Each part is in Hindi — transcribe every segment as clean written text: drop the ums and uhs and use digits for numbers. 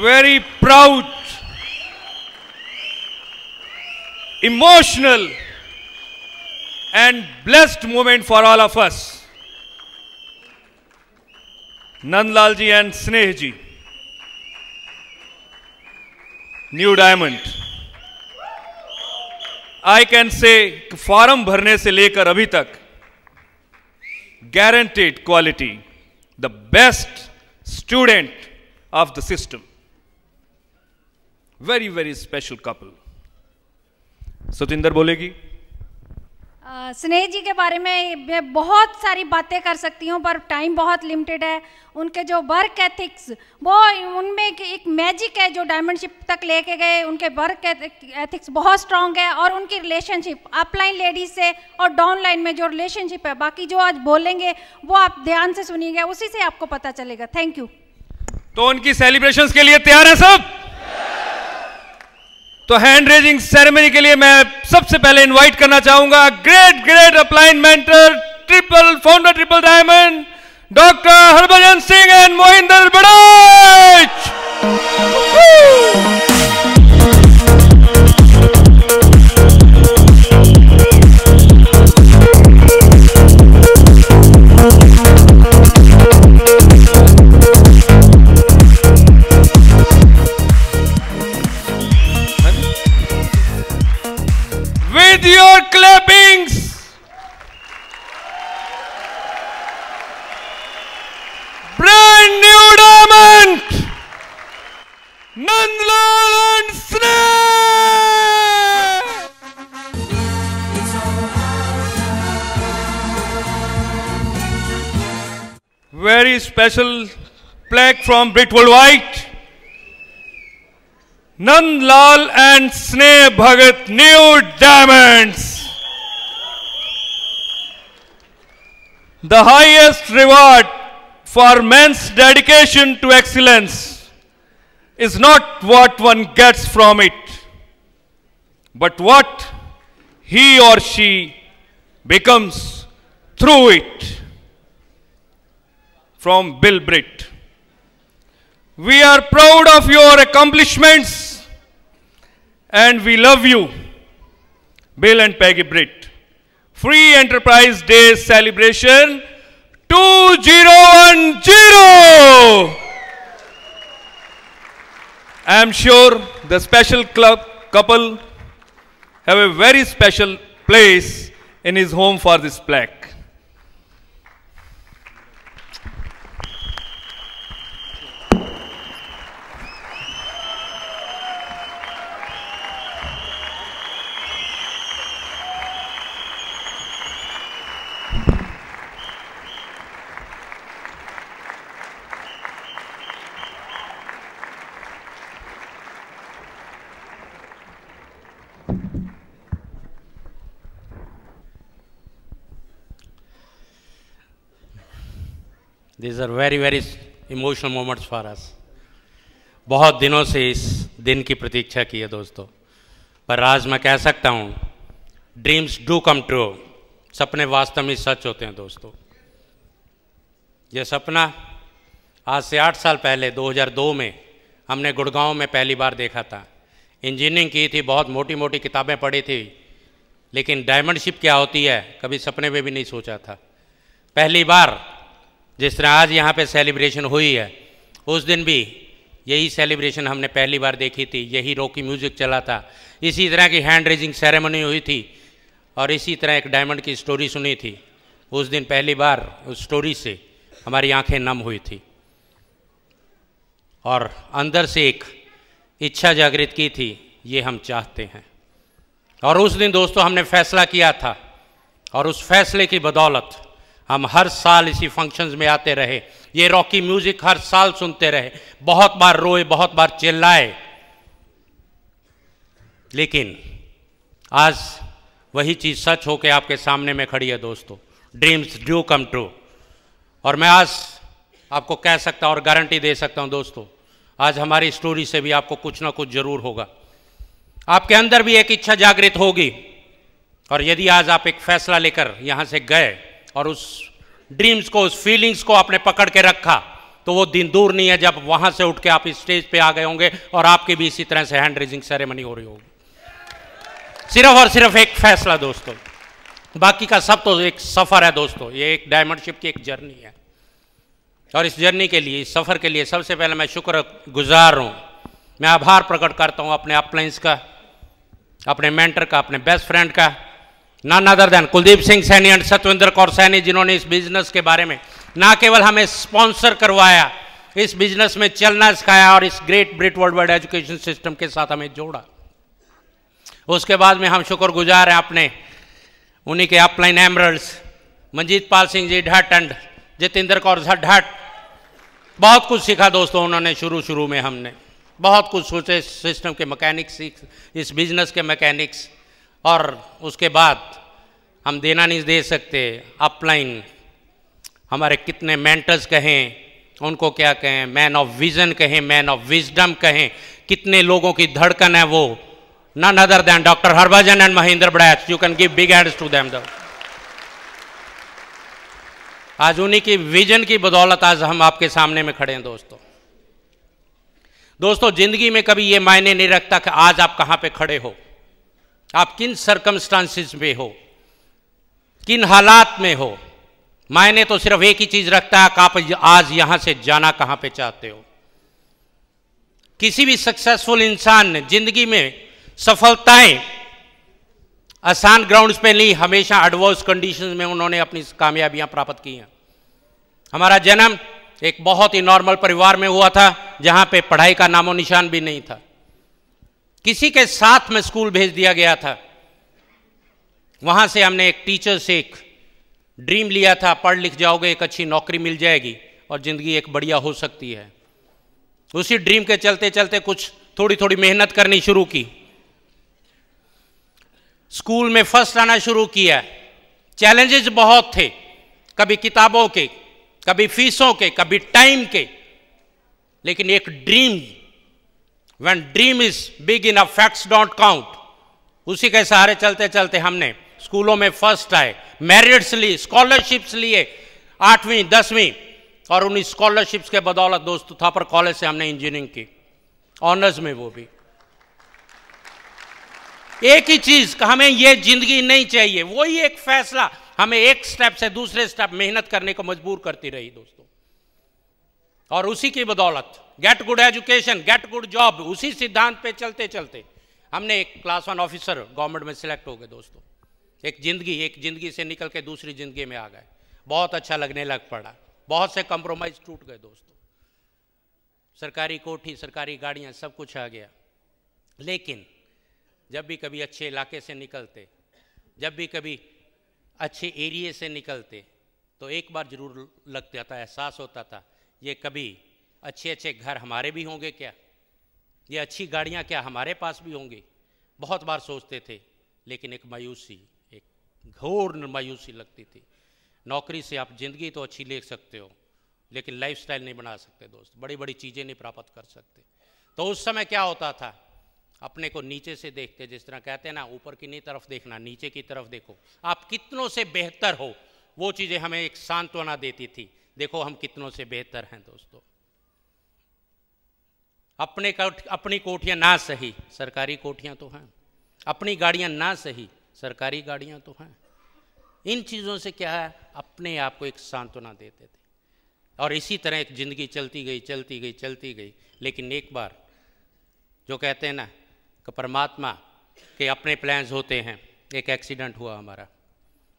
Very proud, emotional, and blessed moment for all of us. Nandlal ji and Sneh ji, New Diamond. I can say form भरने से लेकर अभी तक guaranteed quality, the best student of the system. Very, very special couple. Satinder बोलेगी। स्नेह जी के बारे में मैं बहुत सारी बातें कर सकती हूँ, पर टाइम बहुत लिमिटेड है। उनके जो वर्क एथिक्स, वो उनमें एक मैजिक है जो डायमंडशिप तक लेके गए। उनके वर्क एथिक्स बहुत स्ट्रांग है, और उनकी रिलेशनशिप अपलाइन लेडीज से और डाउनलाइन में जो रिलेशनशिप है, बाकी जो आज बोलेंगे वो आप ध्यान से सुनिएगा, उसी से आपको पता चलेगा। Thank you. तो उनकी सेलिब्रेशंस के लिए तैयार है सब? तो हैंड रेजिंग सेरेमनी के लिए मैं सबसे पहले इनवाइट करना चाहूंगा great upline mentor, founder triple diamond, doctor Harbhajan Singh and Mohinder Badach. With your clappings, brand new diamond, Nandlal and Sneh. Very special plaque from Brit Worldwide. Nandlal and Sneh Bhagat, New Diamonds. The highest reward for man's dedication to excellence is not what one gets from it, but what he or she becomes through it. From Bill Britt. We are proud of your accomplishments and we love you, Bill and Peggy Britt. Free Enterprise Day celebration 2010. I am sure the special couple have a very special place in his home for this plaque. These are very, very emotional moments for us. बहुत दिनों से इस दिन की प्रतीक्षा की है दोस्तों, पर आज मैं कह सकता हूँ ड्रीम्स डू कम ट्रू, सपने वास्तव में सच होते हैं दोस्तों। यह सपना आज से 8 साल पहले 2002 में हमने गुड़गांव में पहली बार देखा था। इंजीनियरिंग की थी, बहुत मोटी मोटी किताबें पढ़ी थी, लेकिन डायमंडशिप क्या होती है कभी सपने में भी नहीं सोचा था। पहली बार जिस तरह आज यहाँ पे सेलिब्रेशन हुई है, उस दिन भी यही सेलिब्रेशन हमने पहली बार देखी थी, यही रॉकी म्यूज़िक चला था, इसी तरह की हैंड रेजिंग सेरेमनी हुई थी और इसी तरह एक डायमंड की स्टोरी सुनी थी। उस दिन पहली बार उस स्टोरी से हमारी आंखें नम हुई थी और अंदर से एक इच्छा जागृत की थी, ये हम चाहते हैं। और उस दिन दोस्तों हमने फैसला किया था और उस फैसले की बदौलत हम हर साल इसी फंक्शंस में आते रहे, ये रॉकी म्यूज़िक हर साल सुनते रहे, बहुत बार रोए, बहुत बार चिल्लाए, लेकिन आज वही चीज़ सच होकर आपके सामने में खड़ी है दोस्तों। Dreams do come true. और मैं आज आपको कह सकता हूँ और गारंटी दे सकता हूँ दोस्तों, आज हमारी स्टोरी से भी आपको कुछ ना कुछ जरूर होगा। आपके अंदर भी एक इच्छा जागृत होगी और यदि आज आप एक फैसला लेकर यहाँ से गए और उस ड्रीम्स को, उस फीलिंग्स को आपने पकड़ के रखा, तो वो दिन दूर नहीं है जब वहाँ से उठ के आप इस स्टेज पे आ गए होंगे और आपकी भी इसी तरह से हैंड रेजिंग सेरेमनी हो रही होगी। सिर्फ और सिर्फ एक फैसला दोस्तों, बाकी का सब तो एक सफ़र है दोस्तों। ये एक डायमंडशिप की एक जर्नी है और इस जर्नी के लिए, इस सफ़र के लिए सबसे पहले मैं शुक्रगुजार हूँ, मैं आभार प्रकट करता हूँ अपने अपलाइंस का, अपने मेंटर का, अपने बेस्ट फ्रेंड का, none other than Kuldeep Singh Saini and Satvinder Kaur Saini, जिन्होंने इस बिजनेस के बारे में ना केवल हमें स्पॉन्सर करवाया, इस बिजनेस में चलना सिखाया और इस great Britt world wide education system के साथ हमें जोड़ा। उसके बाद में हम शुक्रगुजार हैं अपने उन्हीं के upline emeralds Manjeet Pal Singh ji Dhatt and Jitendra Kaur Dhatt. बहुत कुछ सीखा दोस्तों उन्होंने, शुरू में हमने बहुत कुछ सोचे, सिस्टम के मैकेनिक्स, इस बिजनेस के मैकेनिक्स, और उसके बाद हम देना नहीं दे सकते। अपलाइन हमारे कितने मेंटर्स कहें, उनको क्या कहें, मैन ऑफ विजन कहें, मैन ऑफ विजडम कहें, कितने लोगों की धड़कन है वो, none other than Dr. Harbhajan and Mahendra Bratch. You can give big hands to them though. आज उन्हीं की विजन की बदौलत आज हम आपके सामने में खड़े हैं दोस्तों। जिंदगी में कभी ये मायने नहीं रखता कि आज आप कहां पे खड़े हो, आप किन सर्कमस्टांसिस में हो, किन हालात में हो। मायने तो सिर्फ एक ही चीज रखता है कि आप आज यहां से जाना कहां पे चाहते हो। किसी भी सक्सेसफुल इंसान ने जिंदगी में सफलताएं आसान ग्राउंड्स पे नहीं, हमेशा एडवर्स कंडीशंस में उन्होंने अपनी कामयाबियां प्राप्त की हैं। हमारा जन्म एक बहुत ही नॉर्मल परिवार में हुआ था, जहां पे पढ़ाई का नामो निशान भी नहीं था। किसी के साथ में स्कूल भेज दिया गया था, वहां से हमने एक टीचर से एक ड्रीम लिया था, पढ़ लिख जाओगे, एक अच्छी नौकरी मिल जाएगी और जिंदगी एक बढ़िया हो सकती है। उसी ड्रीम के चलते चलते कुछ थोड़ी थोड़ी मेहनत करनी शुरू की, स्कूल में फर्स्ट आना शुरू किया। चैलेंजेस बहुत थे, कभी किताबों के, कभी फीसों के, कभी टाइम के, लेकिन एक dream, when dream is big enough facts don't count, उसी के सहारे चलते चलते हमने स्कूलों में फर्स्ट आए, मेरिट्स लिए, स्कॉलरशिप्स लिए 8वीं 10वीं, और उन्हीं स्कॉलरशिप्स के बदौलत दोस्तों थापर कॉलेज से हमने इंजीनियरिंग की, ऑनर्स में वो भी। एक ही चीज, हमें ये जिंदगी नहीं चाहिए, वही एक फैसला हमें एक स्टेप से दूसरे स्टेप मेहनत करने को मजबूर करती रही दोस्तों। और उसी की बदौलत get good education, get good job, उसी सिद्धांत पे चलते चलते हमने एक क्लास 1 ऑफिसर गवर्नमेंट में सिलेक्ट हो गए दोस्तों। एक जिंदगी से निकल के दूसरी जिंदगी में आ गए, बहुत अच्छा लगने लग पड़ा, बहुत से कंप्रोमाइज टूट गए दोस्तों। सरकारी कोठी, सरकारी गाड़ियां, सब कुछ आ गया। लेकिन जब भी कभी अच्छे इलाके से निकलते, जब भी कभी अच्छे एरिए से निकलते, तो एक बार जरूर लगता था, एहसास होता था, ये कभी अच्छे अच्छे घर हमारे भी होंगे क्या, ये अच्छी गाड़ियाँ क्या हमारे पास भी होंगी। बहुत बार सोचते थे, लेकिन एक मायूसी, एक घोर मायूसी लगती थी। नौकरी से आप ज़िंदगी तो अच्छी ले सकते हो, लेकिन लाइफस्टाइल नहीं बना सकते दोस्त, बड़ी बड़ी चीज़ें नहीं प्राप्त कर सकते। तो उस समय क्या होता था, अपने को नीचे से देखते, जिस तरह कहते हैं ना, ऊपर की नहीं तरफ देखना, नीचे की तरफ देखो, आप कितनों से बेहतर हो। वो चीज़ें हमें एक सांत्वना देती थी, देखो हम कितनों से बेहतर हैं दोस्तों। अपनी कोठियाँ ना सही, सरकारी कोठियाँ तो हैं, अपनी गाड़ियाँ ना सही, सरकारी गाड़ियाँ तो हैं। इन चीज़ों से क्या है, अपने आप को एक सांत्वना देते थे। और इसी तरह एक ज़िंदगी चलती गई चलती गई चलती गई। लेकिन एक बार जो कहते हैं ना कि परमात्मा के अपने प्लान्स होते हैं, एक एक्सीडेंट हुआ हमारा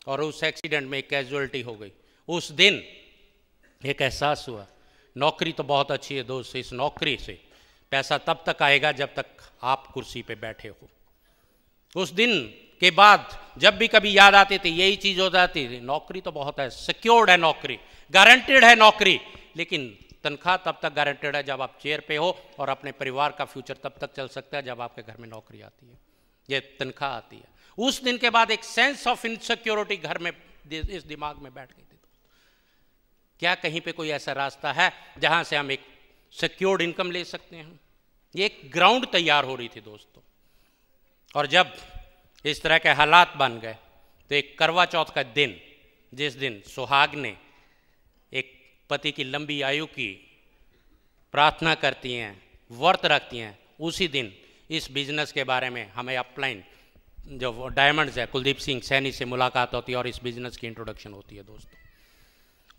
और उस एक्सीडेंट में एक कैजुअलिटी हो गई। उस दिन एक एहसास हुआ, नौकरी तो बहुत अच्छी है दोस्त, इस नौकरी से पैसा तब तक आएगा जब तक आप कुर्सी पे बैठे हो। उस दिन के बाद जब भी कभी याद आती थी यही चीज़ हो जाती थी, नौकरी तो बहुत है, सिक्योर्ड है नौकरी, गारंटेड है नौकरी, लेकिन तनख्वाह तब तक गारंटेड है जब आप चेयर पे हो, और अपने परिवार का फ्यूचर तब तक चल सकता है जब आपके घर में नौकरी आती है, ये तनख्वाह आती है। उस दिन के बाद एक सेंस ऑफ इनसिक्योरिटी घर में इस दिमाग में बैठ गई थी। क्या कहीं पे कोई ऐसा रास्ता है जहां से हम एक सिक्योर्ड इनकम ले सकते हैं? ये एक ग्राउंड तैयार हो रही थी दोस्तों। और जब इस तरह के हालात बन गए तो एक करवा चौथ का दिन, जिस दिन सुहाग ने एक पति की लंबी आयु की प्रार्थना करती हैं, व्रत रखती हैं, उसी दिन इस बिजनेस के बारे में हमें अपलाइन जो डायमंड्स है कुलदीप सिंह सैनी से मुलाकात होती है और इस बिजनेस की इंट्रोडक्शन होती है दोस्तों।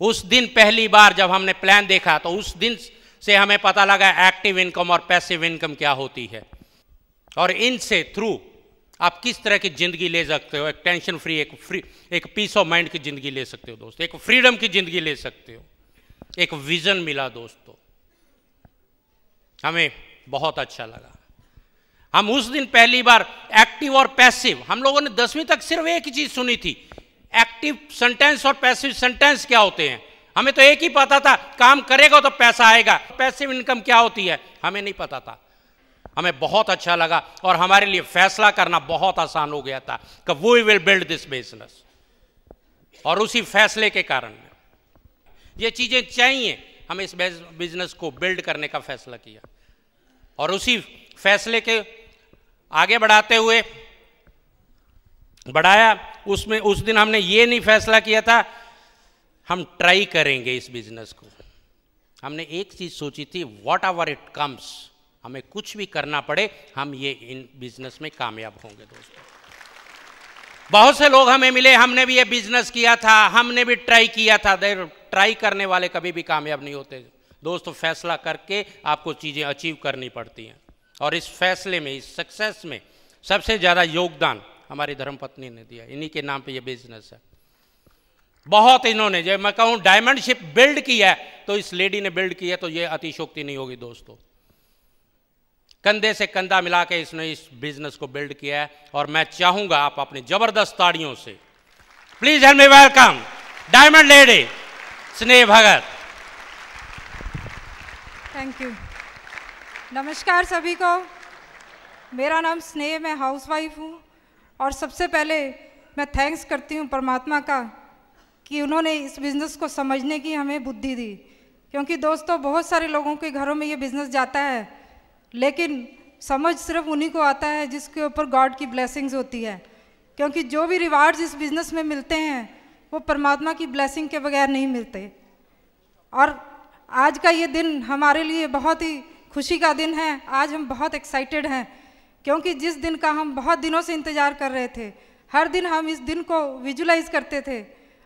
उस दिन पहली बार जब हमने प्लान देखा तो उस दिन से हमें पता लगा एक्टिव इनकम और पैसिव इनकम क्या होती है, और इनसे थ्रू आप किस तरह की ज़िंदगी ले सकते हो, एक टेंशन फ्री, एक पीस ऑफ माइंड की ज़िंदगी ले सकते हो दोस्तों, एक फ्रीडम की ज़िंदगी ले सकते हो। एक विज़न मिला दोस्तों, हमें बहुत अच्छा लगा। हम उस दिन पहली बार एक्टिव और पैसिव, हम लोगों ने 10वीं तक सिर्फ एक ही चीज़ सुनी थी, एक्टिव सेंटेंस और पैसिव सेंटेंस क्या होते हैं। हमें तो एक ही पता था, काम करेगा तो पैसा आएगा। पैसिव इनकम क्या होती है हमें नहीं पता था। हमें बहुत अच्छा लगा और हमारे लिए फैसला करना बहुत आसान हो गया था कि we will build this business, और उसी फैसले के कारण ये चीज़ें चाहिए, हमें इस बिजनेस को बिल्ड करने का फैसला किया। और उसी फैसले के आगे बढ़ाते हुए बढ़ाया, उसमें उस दिन हमने ये नहीं फैसला किया था हम ट्राई करेंगे इस बिजनेस को। हमने एक चीज़ सोची थी, व्हाट एवर इट कम्स, हमें कुछ भी करना पड़े हम ये इन बिजनेस में कामयाब होंगे दोस्तों। बहुत से लोग हमें मिले, हमने भी ये बिजनेस किया था, हमने भी ट्राई किया था। ट्राई करने वाले कभी भी कामयाब नहीं होते दोस्तों। फैसला करके आपको चीज़ें अचीव करनी पड़ती हैं, और इस फैसले में, इस सक्सेस में सबसे ज़्यादा योगदान हमारी धर्मपत्नी ने दिया। इन्हीं के नाम पे ये बिजनेस है। बहुत इन्होंने, जब मैं कहूँ डायमंडशिप बिल्ड किया है तो इस लेडी ने बिल्ड किया, तो ये अतिशोक्ति नहीं होगी दोस्तों। कंधे से कंधा मिला के इसने इस बिजनेस को बिल्ड किया है, और मैं चाहूंगा आप अपनी जबरदस्त ताड़ियों से please help me welcome diamond lady स्नेह भगत। Thank you. नमस्कार सभी को, मेरा नाम स्नेह, मैं हाउसवाइफ हूँ। और सबसे पहले मैं थैंक्स करती हूँ परमात्मा का कि उन्होंने इस बिज़नेस को समझने की हमें बुद्धि दी। क्योंकि दोस्तों बहुत सारे लोगों के घरों में ये बिज़नेस जाता है, लेकिन समझ सिर्फ उन्हीं को आता है जिसके ऊपर गॉड की ब्लेसिंग्स होती है। क्योंकि जो भी रिवार्ड्स इस बिज़नेस में मिलते हैं वो परमात्मा की ब्लेसिंग के बगैर नहीं मिलते। और आज का ये दिन हमारे लिए बहुत ही खुशी का दिन है। आज हम बहुत एक्साइटेड हैं क्योंकि जिस दिन का हम बहुत दिनों से इंतज़ार कर रहे थे, हर दिन हम इस दिन को विजुलाइज करते थे,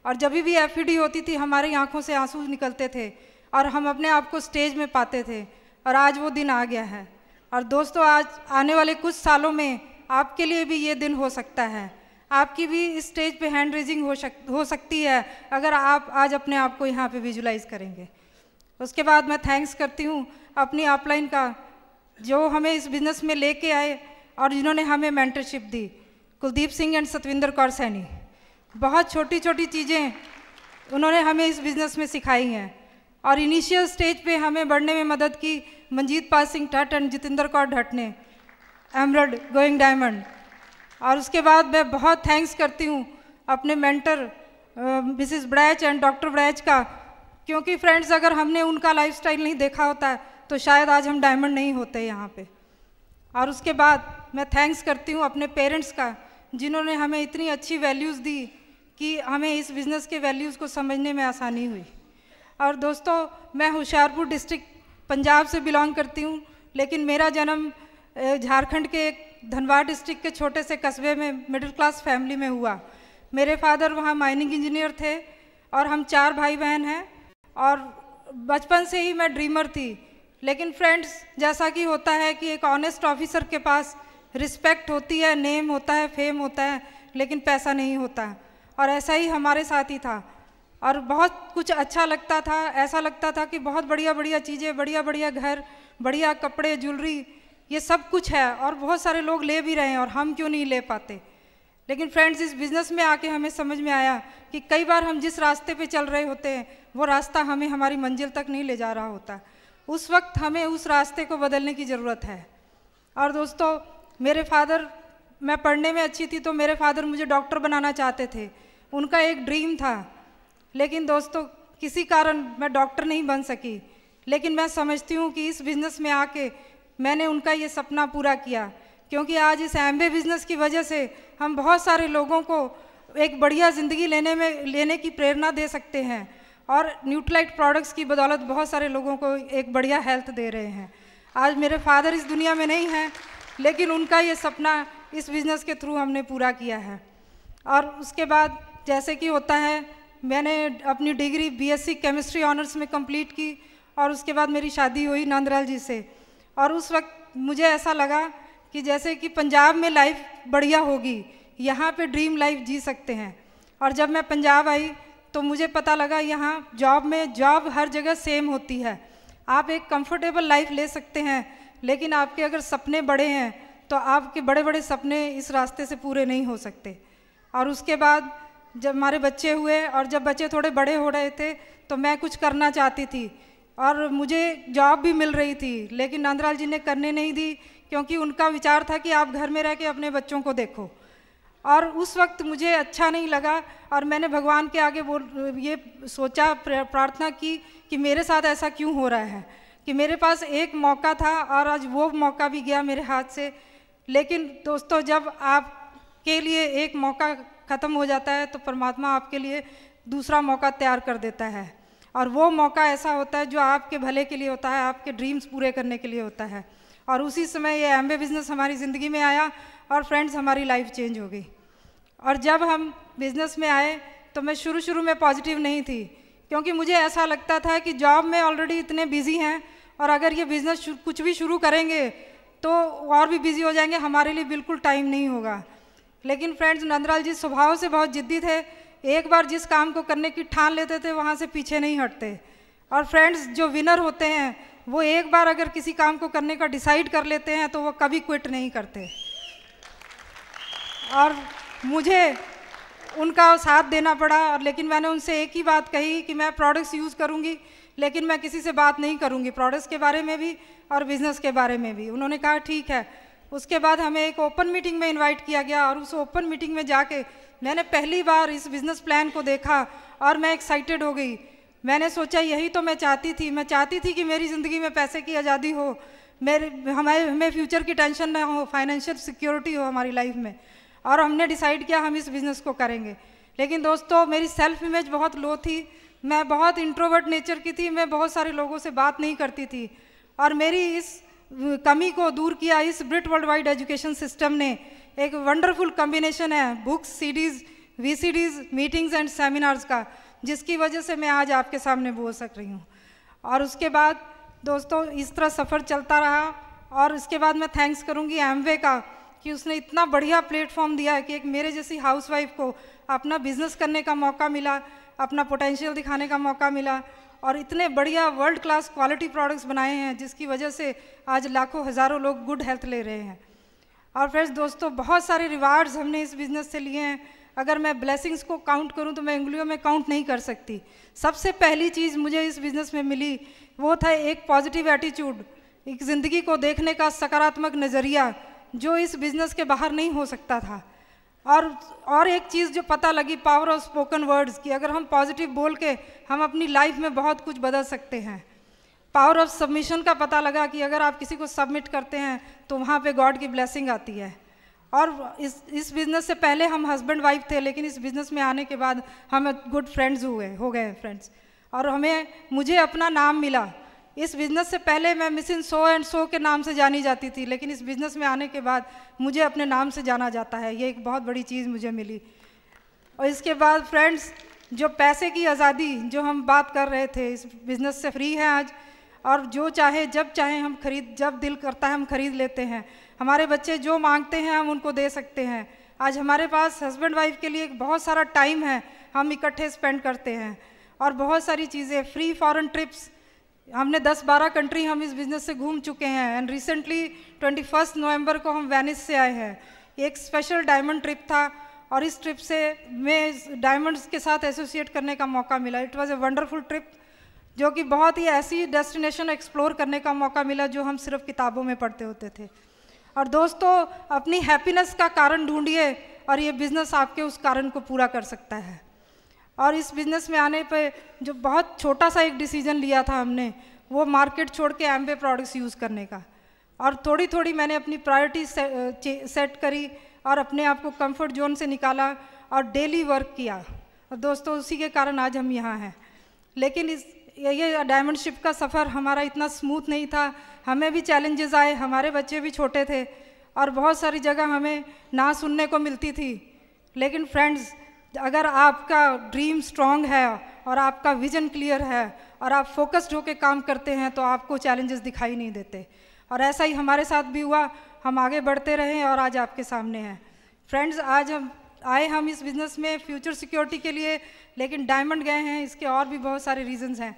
और जब भी एफईडी होती थी हमारी आंखों से आंसू निकलते थे और हम अपने आप को स्टेज में पाते थे। और आज वो दिन आ गया है। और दोस्तों आज आने वाले कुछ सालों में आपके लिए भी ये दिन हो सकता है। आपकी भी इस स्टेज पे हैंड रेजिंग हो सकती है अगर आप आज अपने आप को यहाँ पे विजुलाइज करेंगे। उसके बाद मैं थैंक्स करती हूँ अपनी अपलाइन का, जो हमें इस बिज़नेस में लेके आए और जिन्होंने हमें मेंटरशिप दी, कुलदीप सिंह एंड सतविंदर कौर सैनी। बहुत छोटी छोटी चीज़ें उन्होंने हमें इस बिज़नेस में सिखाई हैं, और इनिशियल स्टेज पे हमें बढ़ने में मदद की मंजीत पाल सिंह ठट एंड जितेंद्र कौर ढट ने, एमरल्ड गोइंग डायमंड। और उसके बाद मैं बहुत थैंक्स करती हूँ अपने मेंटर मिसिस ब्रैच एंड डॉक्टर ब्रैच का, क्योंकि फ्रेंड्स अगर हमने उनका लाइफस्टाइल नहीं देखा होता तो शायद आज हम डायमंड नहीं होते यहाँ पे। और उसके बाद मैं थैंक्स करती हूँ अपने पेरेंट्स का, जिन्होंने हमें इतनी अच्छी वैल्यूज़ दी कि हमें इस बिज़नेस के वैल्यूज़ को समझने में आसानी हुई। और दोस्तों मैं होशियारपुर डिस्ट्रिक्ट पंजाब से बिलोंग करती हूँ, लेकिन मेरा जन्म झारखंड के एक धनबाद डिस्ट्रिक्ट के छोटे से कस्बे में मिडिल क्लास फैमिली में हुआ। मेरे फादर वहाँ माइनिंग इंजीनियर थे और हम 4 भाई बहन हैं। और बचपन से ही मैं ड्रीमर थी। लेकिन फ्रेंड्स, जैसा कि होता है कि एक ऑनेस्ट ऑफिसर के पास रिस्पेक्ट होती है, नेम होता है, फेम होता है, लेकिन पैसा नहीं होता। और ऐसा ही हमारे साथ ही था। और बहुत कुछ अच्छा लगता था, ऐसा लगता था कि बहुत बढ़िया बढ़िया चीज़ें, बढ़िया बढ़िया घर, बढ़िया कपड़े, ज्वेलरी, ये सब कुछ है और बहुत सारे लोग ले भी रहे हैं और हम क्यों नहीं ले पाते। लेकिन फ्रेंड्स, इस बिज़नेस में आके हमें समझ में आया कि कई बार हम जिस रास्ते पे चल रहे होते हैं वो रास्ता हमें हमारी मंजिल तक नहीं ले जा रहा होता। उस वक्त हमें उस रास्ते को बदलने की ज़रूरत है। और दोस्तों, मेरे फादर, मैं पढ़ने में अच्छी थी तो मेरे फादर मुझे डॉक्टर बनाना चाहते थे, उनका एक ड्रीम था। लेकिन दोस्तों, किसी कारण मैं डॉक्टर नहीं बन सकी। लेकिन मैं समझती हूँ कि इस बिज़नेस में आके मैंने उनका ये सपना पूरा किया, क्योंकि आज इस एम्बे बिज़नेस की वजह से हम बहुत सारे लोगों को एक बढ़िया ज़िंदगी लेने की प्रेरणा दे सकते हैं और न्यूट्रालाइट प्रोडक्ट्स की बदौलत बहुत सारे लोगों को एक बढ़िया हेल्थ दे रहे हैं। आज मेरे फादर इस दुनिया में नहीं हैं, लेकिन उनका ये सपना इस बिज़नेस के थ्रू हमने पूरा किया है। और उसके बाद जैसे कि होता है, मैंने अपनी डिग्री बीएससी केमिस्ट्री ऑनर्स में कंप्लीट की और उसके बाद मेरी शादी हुई नंदलाल जी से। और उस वक्त मुझे ऐसा लगा कि जैसे कि पंजाब में लाइफ बढ़िया होगी, यहाँ पे ड्रीम लाइफ जी सकते हैं। और जब मैं पंजाब आई तो मुझे पता लगा यहाँ जॉब हर जगह सेम होती है। आप एक कंफर्टेबल लाइफ ले सकते हैं, लेकिन आपके अगर सपने बड़े हैं तो आपके बड़े बड़े सपने इस रास्ते से पूरे नहीं हो सकते। और उसके बाद जब हमारे बच्चे हुए और जब बच्चे थोड़े बड़े हो रहे थे तो मैं कुछ करना चाहती थी और मुझे जॉब भी मिल रही थी, लेकिन नंदलाल जी ने करने नहीं दी, क्योंकि उनका विचार था कि आप घर में रह के अपने बच्चों को देखो। और उस वक्त मुझे अच्छा नहीं लगा और मैंने भगवान के आगे ये सोचा, प्रार्थना की कि मेरे साथ ऐसा क्यों हो रहा है, कि मेरे पास एक मौका था और आज वो मौका भी गया मेरे हाथ से। लेकिन दोस्तों, जब आपके लिए एक मौका ख़त्म हो जाता है तो परमात्मा आपके लिए दूसरा मौका तैयार कर देता है। और वो मौका ऐसा होता है जो आपके भले के लिए होता है, आपके ड्रीम्स पूरे करने के लिए होता है। और उसी समय ये एम्बे बिज़नेस हमारी ज़िंदगी में आया और फ्रेंड्स, हमारी लाइफ चेंज हो गई। और जब हम बिज़नेस में आए तो मैं शुरू में पॉजिटिव नहीं थी, क्योंकि मुझे ऐसा लगता था कि जॉब में ऑलरेडी इतने बिज़ी हैं और अगर ये बिज़नेस कुछ भी शुरू करेंगे तो और भी बिज़ी हो जाएंगे, हमारे लिए बिल्कुल टाइम नहीं होगा। लेकिन फ्रेंड्स, नंदलाल जी स्वभाव से बहुत ज़िद्दी थे, एक बार जिस काम को करने की ठान लेते थे वहाँ से पीछे नहीं हटते। और फ्रेंड्स, जो विनर होते हैं वो एक बार अगर किसी काम को करने का डिसाइड कर लेते हैं तो वो कभी क्विट नहीं करते। और मुझे उनका साथ देना पड़ा। और लेकिन मैंने उनसे एक ही बात कही कि मैं प्रोडक्ट्स यूज़ करूँगी, लेकिन मैं किसी से बात नहीं करूँगी, प्रोडक्ट्स के बारे में भी और बिज़नेस के बारे में भी। उन्होंने कहा ठीक है। उसके बाद हमें एक ओपन मीटिंग में इनवाइट किया गया और उस ओपन मीटिंग में जाके मैंने पहली बार इस बिज़नेस प्लान को देखा और मैं एक्साइटेड हो गई। मैंने सोचा यही तो मैं चाहती थी कि मेरी ज़िंदगी में पैसे की आज़ादी हो, हमें फ्यूचर की टेंशन ना हो, फाइनेंशियल सिक्योरिटी हो हमारी लाइफ में। और हमने डिसाइड किया हम इस बिज़नेस को करेंगे। लेकिन दोस्तों, मेरी सेल्फ इमेज बहुत लो थी, मैं बहुत इंट्रोवर्ट नेचर की थी, मैं बहुत सारे लोगों से बात नहीं करती थी। और मेरी इस कमी को दूर किया इस Britt world wide education system ने। एक वंडरफुल कॉम्बिनेशन है books, CDs, VCDs, meetings and seminars का, जिसकी वजह से मैं आज आपके सामने बोल सक रही हूँ। और उसके बाद दोस्तों, इस तरह सफ़र चलता रहा। और उसके बाद मैं थैंक्स करूँगी एम्वे का कि उसने इतना बढ़िया प्लेटफॉर्म दिया है कि एक मेरे जैसी हाउसवाइफ को अपना बिजनेस करने का मौका मिला, अपना पोटेंशियल दिखाने का मौका मिला और इतने बढ़िया वर्ल्ड क्लास क्वालिटी प्रोडक्ट्स बनाए हैं, जिसकी वजह से आज लाखों हज़ारों लोग गुड हेल्थ ले रहे हैं। और फ्रेंड्स दोस्तों, बहुत सारे रिवार्ड्स हमने इस बिज़नेस से लिए हैं। अगर मैं ब्लेसिंग्स को काउंट करूं तो मैं उंगलियों में काउंट नहीं कर सकती। सबसे पहली चीज़ मुझे इस बिज़नेस में मिली वो था एक पॉजिटिव एटीट्यूड, एक ज़िंदगी को देखने का सकारात्मक नज़रिया, जो इस बिज़नेस के बाहर नहीं हो सकता था। और एक चीज़ जो पता लगी, पावर ऑफ स्पोकन वर्ड्स की, अगर हम पॉजिटिव बोल के हम अपनी लाइफ में बहुत कुछ बदल सकते हैं। पावर ऑफ सबमिशन का पता लगा कि अगर आप किसी को सबमिट करते हैं तो वहाँ पे गॉड की ब्लेसिंग आती है। और इस बिज़नेस से पहले हम हस्बैंड वाइफ थे, लेकिन इस बिज़नेस में आने के बाद हम गुड फ्रेंड्स हो गए फ्रेंड्स। और मुझे अपना नाम मिला। इस बिज़नेस से पहले मैं miss in so and so के नाम से जानी जाती थी, लेकिन इस बिज़नेस में आने के बाद मुझे अपने नाम से जाना जाता है। ये एक बहुत बड़ी चीज़ मुझे मिली। और इसके बाद फ्रेंड्स, जो पैसे की आज़ादी जो हम बात कर रहे थे, इस बिज़नेस से फ्री है आज, और जो चाहे जब चाहे हम जब दिल करता है हम खरीद लेते हैं। हमारे बच्चे जो मांगते हैं हम उनको दे सकते हैं। आज हमारे पास हस्बैंड वाइफ के लिए बहुत सारा टाइम है, हम इकट्ठे स्पेंड करते हैं, और बहुत सारी चीज़ें, फ्री फॉरेन ट्रिप्स, हमने 10-12 कंट्री हम इस बिज़नेस से घूम चुके हैं। एंड रिसेंटली 21 नवंबर को हम वेनिस से आए हैं। एक स्पेशल डायमंड ट्रिप था, और इस ट्रिप से मैं डायमंड्स के साथ एसोसिएट करने का मौका मिला। It was a wonderful trip, जो कि बहुत ही ऐसी डेस्टिनेशन एक्सप्लोर करने का मौका मिला जो हम सिर्फ किताबों में पढ़ते होते थे। और दोस्तों, अपनी हैप्पीनेस का कारण ढूंढिए, और ये बिज़नेस आपके उस कारण को पूरा कर सकता है। और इस बिज़नेस में आने पे जो बहुत छोटा सा एक डिसीजन लिया था हमने, वो मार्केट छोड़ के एम्वे प्रोडक्ट्स यूज़ करने का, और थोड़ी थोड़ी मैंने अपनी प्रायोरिटी सेट करी और अपने आप को कंफर्ट जोन से निकाला और डेली वर्क किया। और दोस्तों, उसी के कारण आज हम यहाँ हैं। लेकिन ये डायमंड शिप का सफ़र हमारा इतना स्मूथ नहीं था, हमें भी चैलेंजेस आए, हमारे बच्चे भी छोटे थे, और बहुत सारी जगह हमें ना सुनने को मिलती थी। लेकिन फ्रेंड्स, अगर आपका ड्रीम स्ट्रॉन्ग है और आपका विजन क्लियर है और आप फोकस्ड होकर काम करते हैं, तो आपको चैलेंजेस दिखाई नहीं देते। और ऐसा ही हमारे साथ भी हुआ, हम आगे बढ़ते रहे और आज आपके सामने हैं। फ्रेंड्स, आज हम इस बिज़नेस में फ्यूचर सिक्योरिटी के लिए, लेकिन डायमंड गए हैं, इसके और भी बहुत सारे रीजंस हैं।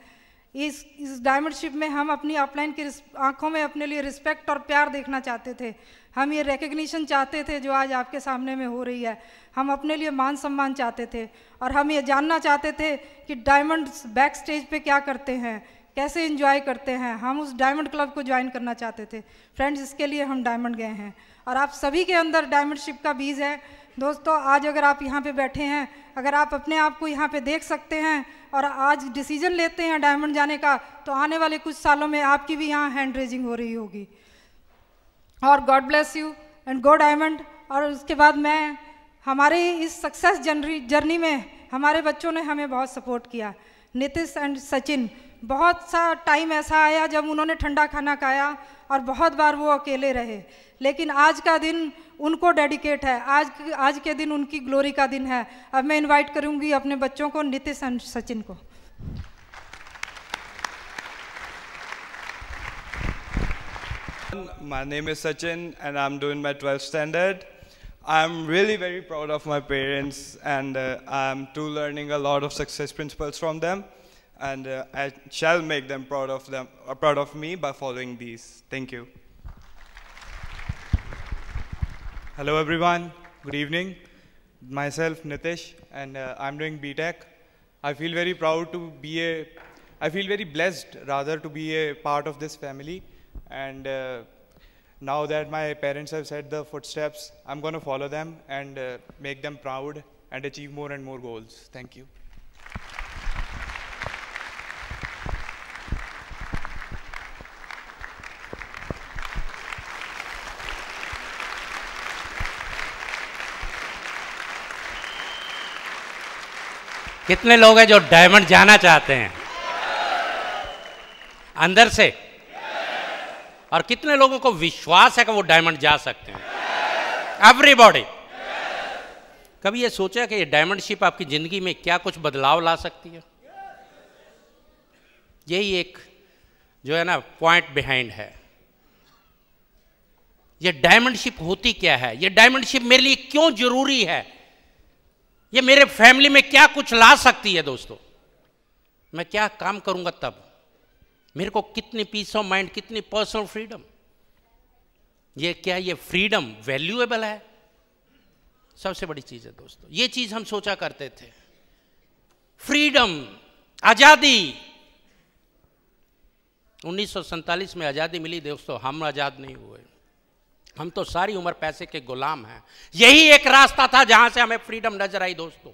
इस डायमंड शिप में हम अपनी अपलाइन की आंखों में अपने लिए रिस्पेक्ट और प्यार देखना चाहते थे। हम ये रिकग्निशन चाहते थे जो आज आपके सामने में हो रही है। हम अपने लिए मान सम्मान चाहते थे, और हम ये जानना चाहते थे कि डायमंड्स बैक स्टेज पे क्या करते हैं, कैसे एंजॉय करते हैं। हम उस डायमंड क्लब को ज्वाइन करना चाहते थे। फ्रेंड्स, इसके लिए हम डायमंड गए हैं, और आप सभी के अंदर डायमंड शिप का बीज है। दोस्तों, आज अगर आप यहाँ पे बैठे हैं, अगर आप अपने आप को यहाँ पे देख सकते हैं और आज डिसीजन लेते हैं डायमंड जाने का, तो आने वाले कुछ सालों में आपकी भी यहाँ हैंड रेजिंग हो रही होगी। और God bless you and go diamond. और उसके बाद हमारे इस सक्सेस जर्नी में हमारे बच्चों ने हमें बहुत सपोर्ट किया। नितिश एंड सचिन, बहुत सा टाइम ऐसा आया जब उन्होंने ठंडा खाना खाया, और बहुत बार वो अकेले रहे, लेकिन आज का दिन उनको डेडिकेट है। आज के दिन उनकी ग्लोरी का दिन है। अब मैं इनवाइट करूंगी अपने बच्चों को, नितिश एंड सचिन को। My name is Sachin and I'm doing my 12th standard. I'm really very proud of my parents, and I'm too learning a lot of success principles from them, and I shall make them proud of me by following these. Thank you. Hello everyone, good evening. Myself Nitish, and I'm doing BTech. I feel very proud to I feel very blessed rather to be a part of this family, and now that my parents have set the footsteps, I'm going to follow them and make them proud and achieve more and more goals. Thank you. कितने लोग हैं जो डायमंड जाना चाहते हैं अंदर से? और कितने लोगों को विश्वास है कि वो डायमंड जा सकते हैं? एवरीबॉडी। कभी ये सोचा कि ये डायमंड शिप आपकी जिंदगी में क्या कुछ बदलाव ला सकती है? यही एक जो है ना पॉइंट बिहाइंड है। ये डायमंड शिप होती क्या है? ये डायमंड शिप मेरे लिए क्यों जरूरी है? ये मेरे फैमिली में क्या कुछ ला सकती है? दोस्तों, मैं क्या काम करूंगा तब? मेरे को कितनी पीस ऑफ माइंड, कितनी पर्सनल फ्रीडम। ये फ्रीडम वैल्यूएबल है? सबसे बड़ी चीज है दोस्तों। ये चीज हम सोचा करते थे, फ्रीडम, आजादी। 1947 में आजादी मिली दोस्तों, हम आजाद नहीं हुए। हम तो सारी उम्र पैसे के गुलाम हैं। यही एक रास्ता था जहां से हमें फ्रीडम नजर आई दोस्तों।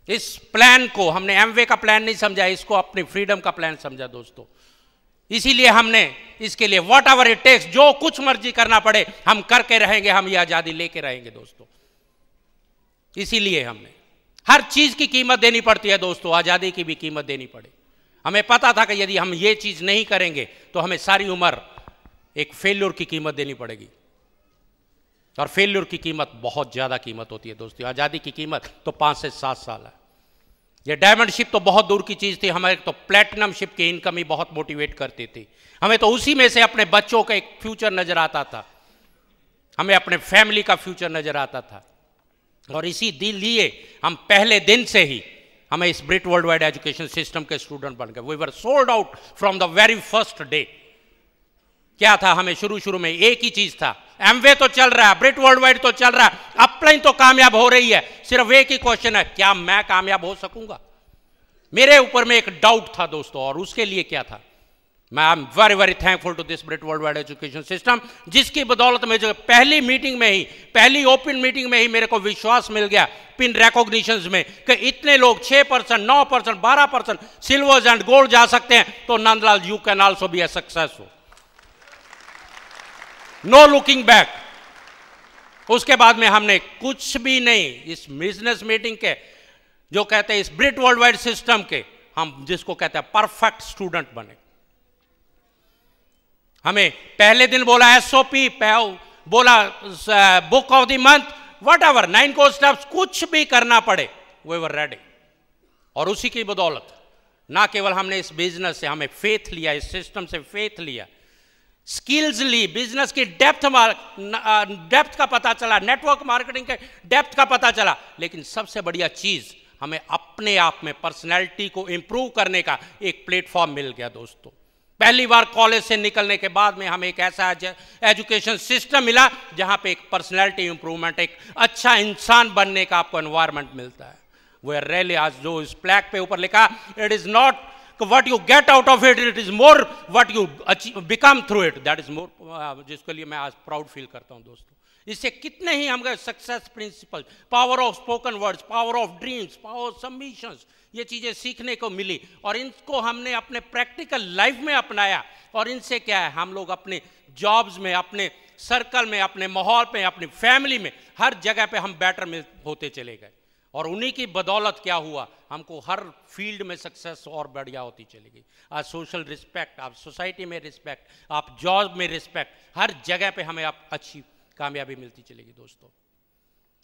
इस प्लान को हमने एमवे का प्लान नहीं समझा, इसको अपनी फ्रीडम का प्लान समझा दोस्तों। इसीलिए हमने इसके लिए व्हाट एवर इट टेक्स, जो कुछ मर्जी करना पड़े हम करके रहेंगे, हम ये आजादी लेके रहेंगे दोस्तों। इसीलिए हमने हर चीज की कीमत देनी पड़ती है दोस्तों, आजादी की भी कीमत देनी पड़े। हमें पता था कि यदि हम ये चीज नहीं करेंगे तो हमें सारी उम्र एक फेल्योर की कीमत देनी पड़ेगी, और फेल्योर की कीमत बहुत ज्यादा कीमत होती है दोस्तों। आजादी की कीमत तो 5 से 7 साल है। ये डायमंड शिप तो बहुत दूर की चीज़ थी, हमें तो प्लेटिनम शिप की इनकम ही बहुत मोटिवेट करती थी। हमें तो उसी में से अपने बच्चों का एक फ्यूचर नजर आता था, हमें अपने फैमिली का फ्यूचर नजर आता था। और इसी लिए हम पहले दिन से ही हमें इस Britt world wide education system के स्टूडेंट बन गए। We were sold out from the very first day. क्या था, हमें शुरू में एक ही चीज था, एमवे तो चल रहा है, ब्रिट वर्ल्ड वाइड तो चल रहा है, अपलाइन तो कामयाब हो रही है, सिर्फ एक ही क्वेश्चन है, क्या मैं कामयाब हो सकूंगा? मेरे ऊपर में एक डाउट था दोस्तों, और उसके लिए क्या था, मैं I am very very thankful to this Britt world wide education system, जिसकी बदौलत में जो पहली मीटिंग में ही, पहली ओपन मीटिंग में ही मेरे को विश्वास मिल गया पिन रिकॉग्निशंस में कि इतने लोग 6%, 9%, 12% सिल्वर्स एंड गोल्ड जा सकते हैं, तो Nandlal you can also be a successful. No looking back. उसके बाद में हमने कुछ भी नहीं, इस बिजनेस मीटिंग के जो कहते हैं, इस ब्रिट वर्ल्ड वाइड सिस्टम के, हम जिसको कहते हैं परफेक्ट स्टूडेंट बने। हमें पहले दिन बोला एसओपी, बोला book of the month, what ever 9 core steps, कुछ भी करना पड़े वी वर रेडी। और उसी की बदौलत ना केवल हमने इस बिजनेस से हमें फेथ लिया, इस सिस्टम से फेथ लिया, स्किल्स ली, बिजनेस की डेप्थ का पता चला, नेटवर्क मार्केटिंग के डेप्थ का पता चला, लेकिन सबसे बढ़िया चीज हमें अपने आप में पर्सनैलिटी को इंप्रूव करने का एक प्लेटफॉर्म मिल गया दोस्तों। पहली बार कॉलेज से निकलने के बाद में हमें एक ऐसा एजुकेशन सिस्टम मिला जहां पे एक पर्सनैलिटी इंप्रूवमेंट, एक अच्छा इंसान बनने का आपको एनवायरनमेंट मिलता है। वो रैली आज जो इस प्लैक पे ऊपर लिखा, it is not what you get out of it, it is more what you become through it, that is more, जिसके लिए मैं आज प्राउड फील करता हूं दोस्तों। इससे कितने ही हम गए success principle, power of spoken words, power of dreams, power of submissions, ये चीजें सीखने को मिली और इनको हमने अपने प्रैक्टिकल लाइफ में अपनाया। और इनसे क्या है, हम लोग अपने जॉब्स में, अपने सर्कल में, अपने माहौल में, अपनी फैमिली में, हर जगह पे हम बेटर होते चले गए। और उन्हीं की बदौलत क्या हुआ, हमको हर फील्ड में सक्सेस और बढ़िया होती चली गई। आज सोशल रिस्पेक्ट, आप सोसाइटी में रिस्पेक्ट, आप जॉब में रिस्पेक्ट, हर जगह पे हमें आप अच्छी कामयाबी मिलती चलेगी दोस्तों।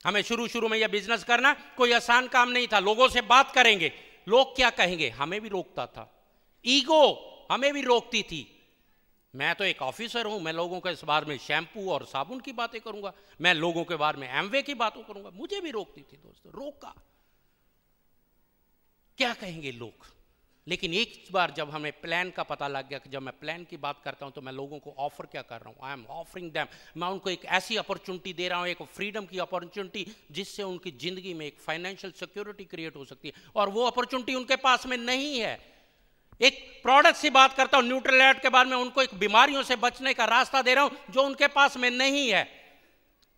हमें शुरू में यह बिजनेस करना कोई आसान काम नहीं था। लोगों से बात करेंगे, लोग क्या कहेंगे, हमें भी रोकता था, ईगो हमें भी रोकती थी। मैं तो एक ऑफिसर हूं, मैं लोगों के इस बारे में शैम्पू और साबुन की बातें करूंगा, मैं लोगों के बारे में एमवे की बातें करूंगा, मुझे भी रोकती थी दोस्तों, रोका, क्या कहेंगे लोग। लेकिन एक बार जब हमें प्लान का पता लग गया कि जब मैं प्लान की बात करता हूं तो मैं लोगों को ऑफर क्या कर रहा हूं, आई एम ऑफरिंग देम, मैं उनको एक ऐसी अपॉर्चुनिटी दे रहा हूं, एक फ्रीडम की अपॉर्चुनिटी, जिससे उनकी जिंदगी में एक फाइनेंशियल सिक्योरिटी क्रिएट हो सकती है। और वो अपॉर्चुनिटी उनके पास में नहीं है। एक प्रोडक्ट से बात करता हूं, न्यूट्रलाइट के बारे में, उनको एक बीमारियों से बचने का रास्ता दे रहा हूं जो उनके पास में नहीं है।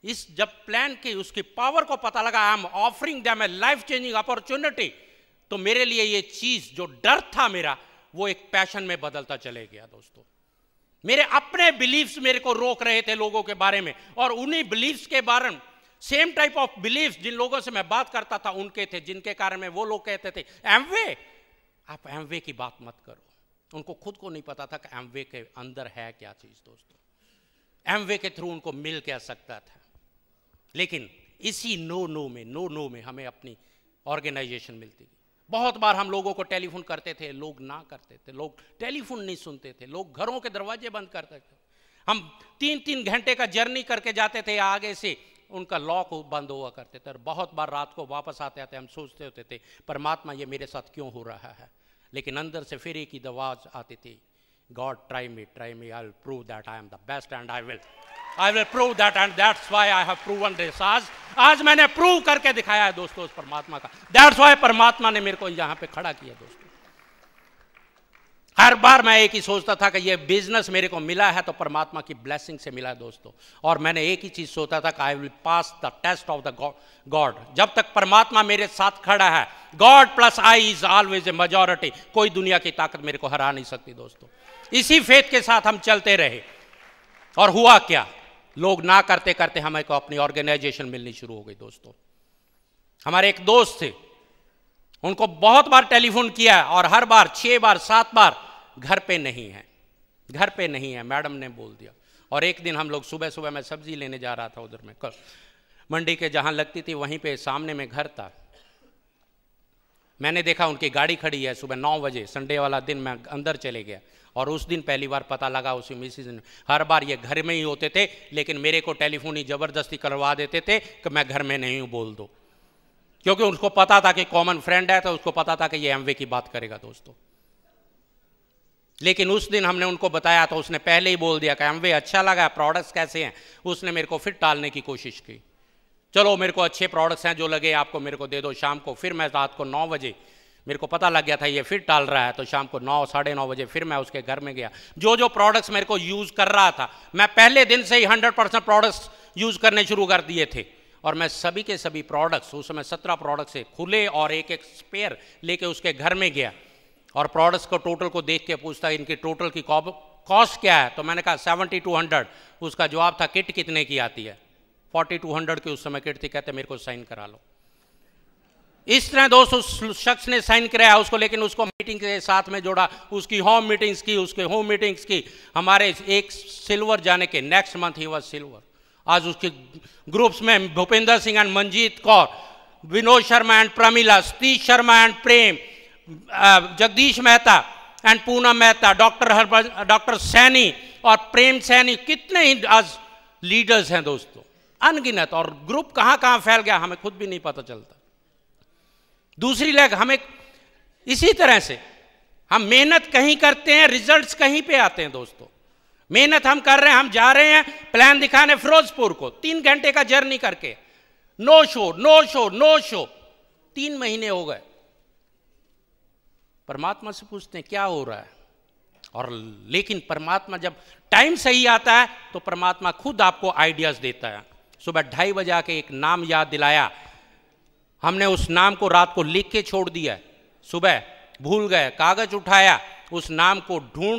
इस जब प्लान की उसकी पावर को पता लगा, I am offering them A life changing opportunity, तो मेरे लिए ये चीज, जो डर था मेरा, वो एक पैशन में बदलता चले गया दोस्तों। मेरे अपने बिलीफ्स मेरे को रोक रहे थे लोगों के बारे में, और उन्हीं बिलीफ्स के बारे में, सेम टाइप ऑफ बिलीफ्स जिन लोगों से मैं बात करता था उनके थे, जिनके कारण में वो लोग कहते थे एमवे, आप एमवे की बात मत करो। उनको खुद को नहीं पता था कि एमवे के अंदर है क्या चीज दोस्तों, एमवे के थ्रू उनको मिल क्या सकता था। लेकिन इसी नो में हमें अपनी ऑर्गेनाइजेशन मिलती गई। बहुत बार हम लोगों को टेलीफोन करते थे, लोग ना करते थे, लोग टेलीफोन नहीं सुनते थे, लोग घरों के दरवाजे बंद करते थे। हम 3-3 घंटे का जर्नी करके जाते थे, आगे से उनका लॉक बंद हुआ करते थे। और बहुत बार रात को वापस आते आते हम सोचते होते थे, परमात्मा ये मेरे साथ क्यों हो रहा है। लेकिन अंदर से फिर एक ही आवाज आती थी, God try me, I will prove that I am the best and I will prove that, and that's why I have proven this. आज मैंने प्रूव करके दिखाया है दोस्तों उस परमात्मा का। दैट्स व्हाई परमात्मा ने मेरे को यहाँ पे खड़ा किया दोस्तों। हर बार मैं एक ही सोचता था कि ये बिजनेस मेरे को मिला है तो परमात्मा की ब्लेसिंग से मिला है दोस्तों। और मैंने एक ही चीज सोचा था कि I will pass the test of the God. जब तक परमात्मा मेरे साथ खड़ा है, God plus I is always a majority, कोई दुनिया की ताकत मेरे को हरा नहीं सकती दोस्तों। इसी फेथ के साथ हम चलते रहे, और हुआ क्या, लोग ना करते करते हमें को अपनी ऑर्गेनाइजेशन मिलनी शुरू हो गई दोस्तों। हमारे एक दोस्त थे, उनको बहुत बार टेलीफोन किया और हर बार 6 बार 7 बार घर पे नहीं है, घर पे नहीं है, मैडम ने बोल दिया। और एक दिन हम लोग सुबह मैं सब्जी लेने जा रहा था, उधर में मंडी के जहां लगती थी वहीं पे सामने में घर था। मैंने देखा उनकी गाड़ी खड़ी है, सुबह 9 बजे संडे वाला दिन मैं अंदर चले गया और उस दिन पहली बार पता लगा उसी मिसिज ने, हर बार ये घर में ही होते थे लेकिन मेरे को टेलीफोन ही ज़बरदस्ती करवा देते थे कि मैं घर में नहीं हूँ बोल दो, क्योंकि उसको पता था कि कॉमन फ्रेंड है, तो उसको पता था कि ये एमवे की बात करेगा दोस्तों। लेकिन उस दिन हमने उनको बताया तो उसने पहले ही बोल दिया कि एमवे अच्छा लगा, प्रोडक्ट्स कैसे हैं। उसने मेरे को फिर टालने की कोशिश की, चलो मेरे को अच्छे प्रोडक्ट्स हैं जो लगे आपको मेरे को दे दो शाम को। फिर मैं रात को 9 बजे मेरे को पता लग गया था ये फिर टाल रहा है, तो शाम को 9 साढ़े 9 बजे फिर मैं उसके घर में गया। जो प्रोडक्ट्स मेरे को यूज़ कर रहा था मैं पहले दिन से ही 100% प्रोडक्ट्स यूज़ करने शुरू कर दिए थे और मैं सभी के सभी प्रोडक्ट्स, उस समय 17 प्रोडक्ट्स से खुले और एक स्पेयर लेके उसके घर में गया और प्रोडक्ट्स को टोटल को देख के पूछता इनकी टोटल की कॉस्ट क्या है। तो मैंने कहा 7200। उसका जवाब था किट कितने की आती है? 4200 की उस समय किट थी। कहते मेरे को साइन करा लो। इस तरह दोस्त उस शख्स ने साइन कराया उसको, लेकिन उसको मीटिंग के साथ में जोड़ा, उसकी होम मीटिंग्स की, उसके होम मीटिंग्स की। हमारे एक सिल्वर जाने के next month he was silver. आज उसके ग्रुप्स में Bhupendra Singh and Manjeet Kaur, Vinod Sharma and Pramila, Satish Sharma and Prem, Jagdish Mehta and Poonam Mehta, doctor Saini और प्रेम सैनी, कितने ही आज लीडर्स हैं दोस्तों, अनगिनत। और ग्रुप कहां कहां फैल गया हमें खुद भी नहीं पता चलता। दूसरी लेग हमें इसी तरह से हम मेहनत कहीं करते हैं, रिजल्ट्स कहीं पे आते हैं दोस्तों। मेहनत हम कर रहे हैं, हम जा रहे हैं प्लान दिखाने फिरोजपुर को 3 घंटे का जर्नी करके, no show no show no show. 3 महीने हो गए। परमात्मा से पूछते हैं क्या हो रहा है, और लेकिन परमात्मा जब टाइम सही आता है तो परमात्मा खुद आपको आइडियाज देता है। सुबह 2:30 बजे आके एक नाम याद दिलाया, हमने उस नाम को रात को लिख के छोड़ दिया। सुबह भूल गए, कागज उठाया, उस नाम को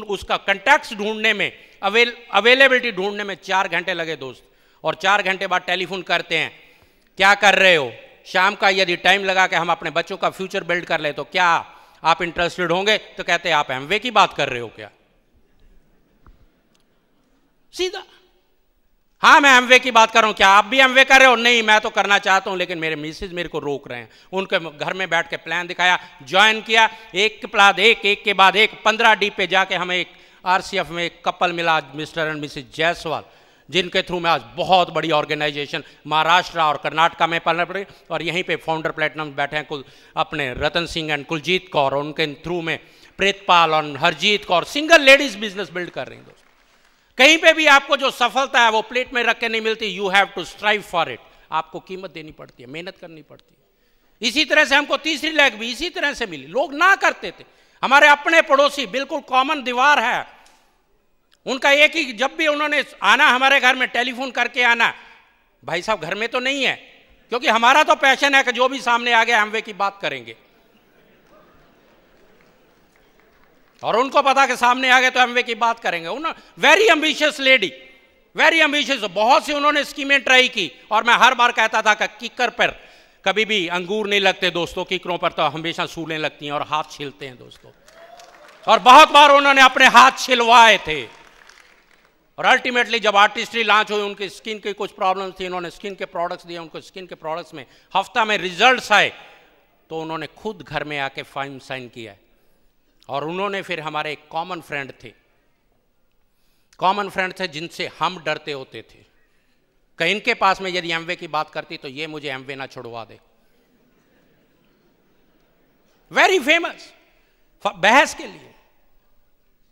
उसका कंटैक्ट्स ढूंढने में, अवेलेबिलिटी ढूंढने में 4 घंटे लगे दोस्त। और 4 घंटे बाद टेलीफोन करते हैं, क्या कर रहे हो? शाम का यदि टाइम लगा के हम अपने बच्चों का फ्यूचर बिल्ड कर ले तो क्या आप इंटरेस्टेड होंगे? तो कहते हैं आप एमवे की बात कर रहे हो क्या? सीधा, हाँ मैं एमवे की बात कर रहा हूं। क्या आप भी एमवे कर रहे हो? नहीं मैं तो करना चाहता हूं लेकिन मेरे मिसेज मेरे को रोक रहे हैं। उनके घर में बैठ के प्लान दिखाया, ज्वाइन किया, एक के बाद एक 15D पे जाके हमें एक RCF में एक कपल मिला, मिस्टर एंड मिसेज जायसवाल, जिनके थ्रू में आज बहुत बड़ी ऑर्गेनाइजेशन महाराष्ट्र और कर्नाटका में पलने पड़ी। और यहीं पे फाउंडर प्लेटिनम बैठे हैं अपने रतन सिंह एंड कुलजीत कौर, और उनके थ्रू में प्रीतपाल और Harjeet Kaur single ladies business build कर रही हैं दोस्तों। कहीं पे भी आपको जो सफलता है वो प्लेट में रख के नहीं मिलती, you have to strive for it. आपको कीमत देनी पड़ती है, मेहनत करनी पड़ती है। इसी तरह से हमको तीसरी लेग भी इसी तरह से मिली। लोग ना करते थे, हमारे अपने पड़ोसी, बिल्कुल कॉमन दीवार है उनका एक ही, जब भी उन्होंने आना हमारे घर में टेलीफोन करके आना, भाई साहब घर में तो नहीं है, क्योंकि हमारा तो पैशन है कि जो भी सामने आ गया एमवे की बात करेंगे। और उनको पता कि सामने आ गए तो एमवे की बात करेंगे। उन्होंने very ambitious lady, very ambitious, बहुत सी उन्होंने स्कीमें ट्राई की। और मैं हर बार कहता था कि किकर पर कभी भी अंगूर नहीं लगते दोस्तों, किकरों पर तो हमेशा सूलें लगती हैं और हाथ छिलते हैं दोस्तों। और बहुत बार उन्होंने अपने हाथ छिलवाए थे। और अल्टीमेटली जब आर्टिस्ट्री लॉन्च हुई, उनकी स्किन की कुछ प्रॉब्लम थी, उन्होंने स्किन के प्रोडक्ट्स दिए, उनको स्किन के प्रोडक्ट्स में हफ्ता में रिजल्ट्स आए, तो उन्होंने खुद घर में आके फाइल साइन किया। और उन्होंने फिर हमारे एक कॉमन फ्रेंड थे जिनसे हम डरते होते थे कि इनके पास में यदि एमवे की बात करती तो ये मुझे एमवे ना छुड़वा दे। वेरी फेमस बहस के लिए,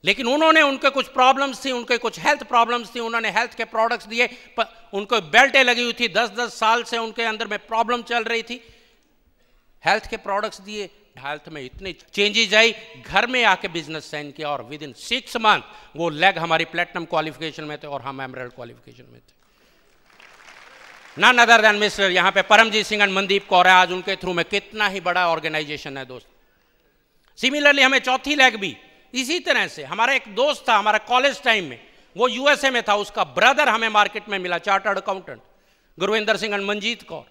लेकिन उन्होंने, उनके कुछ प्रॉब्लम्स थी, उनके कुछ हेल्थ प्रॉब्लम्स थी, उन्होंने हेल्थ के प्रोडक्ट्स दिए। उनको बेल्टें लगी हुई थी, 10-10 साल से उनके अंदर में प्रॉब्लम चल रही थी। हेल्थ के प्रोडक्ट्स दिए, हेल्थ में इतनी चेंजेज आई, घर में आके बिजनेस साइन किया और विद इन 6 मंथ वो लेग हमारी प्लेटिनम क्वालिफिकेशन में थे और हम एमराल्ड क्वालिफिकेशन में थे। नन अदर देन मिस्टर यहाँ पे परमजीत सिंह एंड मनदीप कौर है। आज उनके थ्रू में कितना ही बड़ा ऑर्गेनाइजेशन है दोस्त। सिमिलरली हमें चौथी लेग भी इसी तरह से, हमारा एक दोस्त था हमारा कॉलेज टाइम में, वो यूएसए में था, उसका ब्रदर हमें मार्केट में मिला, chartered accountant Gurvinder Singh and Manjeet Kaur.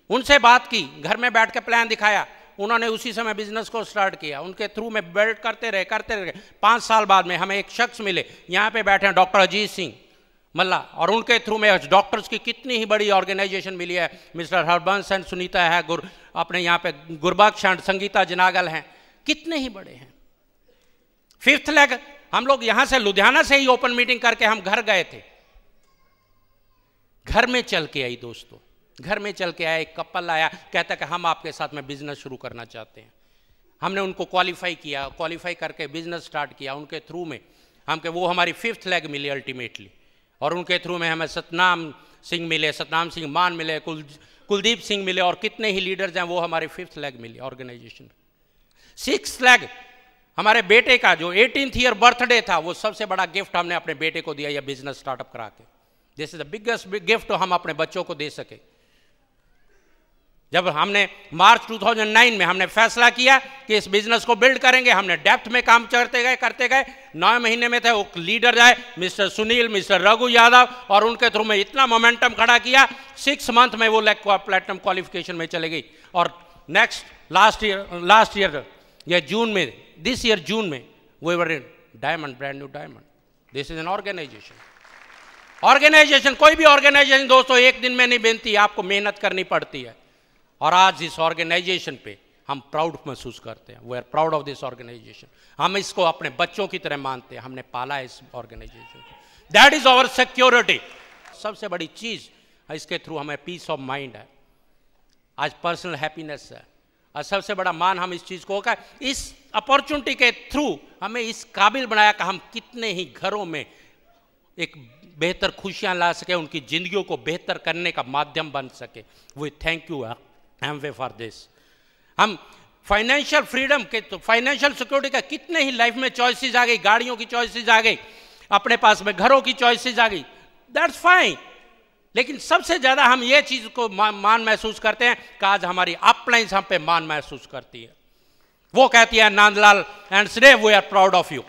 उनसे बात की, घर में बैठ के प्लान दिखाया, उन्होंने उसी समय बिजनेस को स्टार्ट किया। उनके थ्रू में बिल्ड करते रहे। 5 साल बाद में हमें एक शख्स मिले, यहाँ पे बैठे हैं डॉक्टर अजीत सिंह मल्ला, और उनके थ्रू में डॉक्टर्स की कितनी ही बड़ी ऑर्गेनाइजेशन मिली है। मिस्टर हरबंस एंड सुनीता है, अपने यहाँ पे गुरबख्श एंड संगीता जनागल हैं, कितने ही बड़े हैं। फिफ्थ लेग हम लोग यहाँ से लुधियाना से ही ओपन मीटिंग करके हम घर गए थे, घर में चल के आई दोस्तों, घर में चल के आया, एक कपल आया, कहता कि हम आपके साथ में बिजनेस शुरू करना चाहते हैं। हमने उनको क्वालिफाई किया, क्वालिफाई करके बिजनेस स्टार्ट किया उनके थ्रू में। हम के वो हमारी फिफ्थ लेग मिली अल्टीमेटली, और उनके थ्रू में हमें सतनाम सिंह मिले, सतनाम सिंह मान मिले, कुलदीप सिंह मिले, और कितने ही लीडर्स हैं, वो हमारी फिफ्थ लेग मिली ऑर्गेनाइजेशन। सिक्स्थ लेग हमारे बेटे का जो 18th ईयर बर्थडे था, वो सबसे बड़ा गिफ्ट हमने अपने बेटे को दिया, यह बिजनेस स्टार्टअप करा के। This is the biggest gift हम अपने बच्चों को दे सके। जब हमने मार्च 2009 में हमने फैसला किया कि इस बिजनेस को बिल्ड करेंगे, हमने डेप्थ में काम करते गए 9 महीने में थे वो लीडर आए, मिस्टर सुनील, मिस्टर रघु यादव, और उनके थ्रू में इतना मोमेंटम खड़ा किया, 6 मंथ में वो लेग प्लेटिनम क्वालिफिकेशन में चले गई। और नेक्स्ट लास्ट ईयर या जून में, दिस ईयर जून में, we were in diamond, brand new diamond. This is an organization. कोई भी ऑर्गेनाइजेशन दोस्तों एक दिन में नहीं बनती, आपको मेहनत करनी पड़ती है। और आज इस ऑर्गेनाइजेशन पे हम प्राउड महसूस करते हैं, we are proud of this organization. हम इसको अपने बच्चों की तरह मानते हैं, हमने पाला है इस ऑर्गेनाइजेशन को। That is our security. सबसे बड़ी चीज इसके थ्रू हमें पीस ऑफ माइंड है, आज पर्सनल हैप्पीनेस है, और सबसे बड़ा मान हम इस चीज को होगा, इस अपॉर्चुनिटी के थ्रू हमें इस काबिल बनाया कि हम कितने ही घरों में एक बेहतर खुशियां ला सके, उनकी जिंदगियों को बेहतर करने का माध्यम बन सके। We thank you Amway for this. हम फाइनेंशियल फ्रीडम के, तो फाइनेंशियल सिक्योरिटी का कितने ही लाइफ में चॉइसेस आ गई, गाड़ियों की चॉइसेस आ गई, अपने पास में घरों की चॉइसेस आ गई, दैट्स फाइन। लेकिन सबसे ज्यादा हम ये चीज को मान महसूस करते हैं कि आज हमारी अपलाइंस हम पे मान महसूस करती है। वो कहती है Nandlal and Sneh we are proud of you.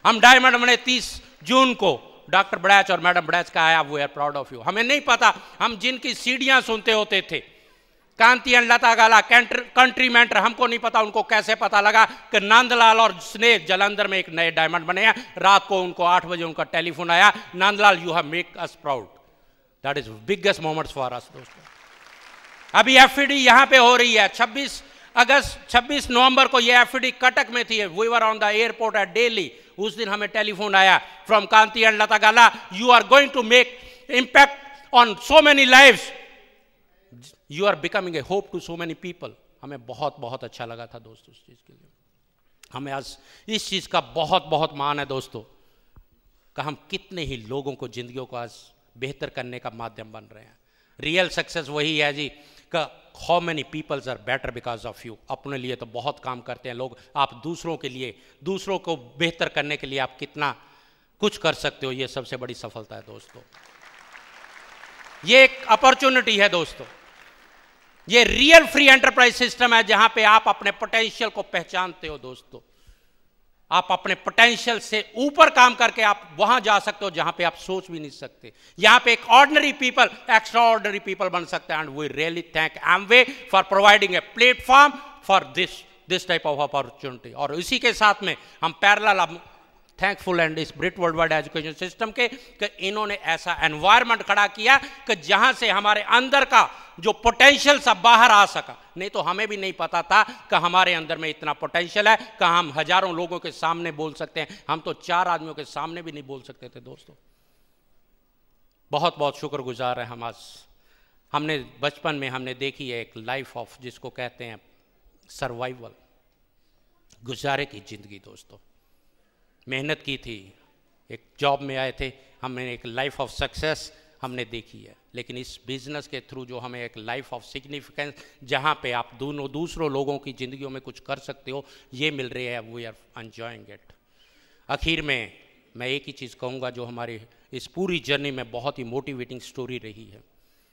हम डायमंड बने 30 जून को, डॉक्टर बड़ैच और मैडम बड़ैच का आया, we are proud of you. हमें नहीं पता, हम जिनकी सीढ़ियां सुनते होते थे, Kanti and Lata Gala, country mentor, हमको नहीं पता उनको कैसे पता लगा कि नंदलाल और स्नेह जलंधर में एक नए डायमंड बने हैं। रात को उनको 8 बजे उनका टेलीफोन आया, Nandlal you have make us proud. That is biggest moments for us दोस्तों। अभी एफईडी यहां पे हो रही है, 26 नवंबर को ये एफईडी कटक में थी। We were on the airport at Delhi. उस दिन हमें टेलीफोन आया from Kanti and Lata Gala, you are going to make impact on so many lives, you are becoming a hope to so many people. हमें बहुत बहुत अच्छा लगा था दोस्तों इस चीज के लिए। हमें आज इस चीज का बहुत बहुत मान है दोस्तों कि हम कितने ही लोगों को जिंदगियों को आज बेहतर करने का माध्यम बन रहे हैं। रियल सक्सेस वही है जी कि how many peoples are better because of you. अपने लिए तो बहुत काम करते हैं लोग, आप दूसरों के लिए, दूसरों को बेहतर करने के लिए आप कितना कुछ कर सकते हो, ये सबसे बड़ी सफलता है दोस्तों। ये एक अपॉर्चुनिटी है दोस्तों, ये रियल फ्री एंटरप्राइज सिस्टम है जहां पे आप अपने पोटेंशियल को पहचानते हो दोस्तों। आप अपने पोटेंशियल से ऊपर काम करके आप वहां जा सकते हो जहां पे आप सोच भी नहीं सकते। यहां पे एक ordinary people extraordinary people बन सकते हैं। And we really thank Amway for providing a platform for this type of opportunity. और इसी के साथ में हम पैरेलल थैंकफुल एंड इस Britt world wide education system के कि इन्होंने ऐसा एनवायरनमेंट खड़ा किया कि जहां से हमारे अंदर का जो पोटेंशियल सब बाहर आ सका। नहीं तो हमें भी नहीं पता था कि हमारे अंदर में इतना पोटेंशियल है कि हम हजारों लोगों के सामने बोल सकते हैं। हम तो 4 आदमियों के सामने भी नहीं बोल सकते थे दोस्तों। बहुत बहुत शुक्रगुजार है हम आज। हमने बचपन में हमने देखी है एक लाइफ ऑफ, जिसको कहते हैं सर्वाइवल, गुजारे की जिंदगी दोस्तों। मेहनत की थी, एक जॉब में आए थे, हमने एक लाइफ ऑफ सक्सेस हमने देखी है। लेकिन इस बिजनेस के थ्रू जो हमें एक लाइफ ऑफ सिग्निफिकेंस, जहाँ पे आप दूसरों लोगों की ज़िंदगियों में कुछ कर सकते हो, ये मिल रही है। We are enjoying it. आखिर में मैं एक ही चीज़ कहूँगा जो हमारी इस पूरी जर्नी में बहुत ही मोटिवेटिंग स्टोरी रही है।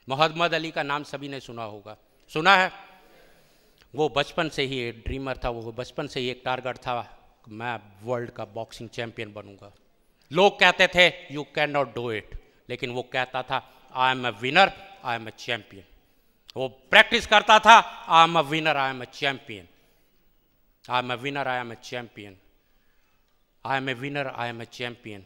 मोहम्मद अली का नाम सभी ने सुना होगा, सुना है? वो बचपन से ही एक ड्रीमर था, वो बचपन से ही एक टारगेट था, मैं वर्ल्ड का बॉक्सिंग चैंपियन बनूंगा। लोग कहते थे you can not do it, लेकिन वो कहता था I am a winner, I am a champion. वो प्रैक्टिस करता था, I am a winner, I am a champion, I am a winner, I am a champion, I am a winner, I am a champion.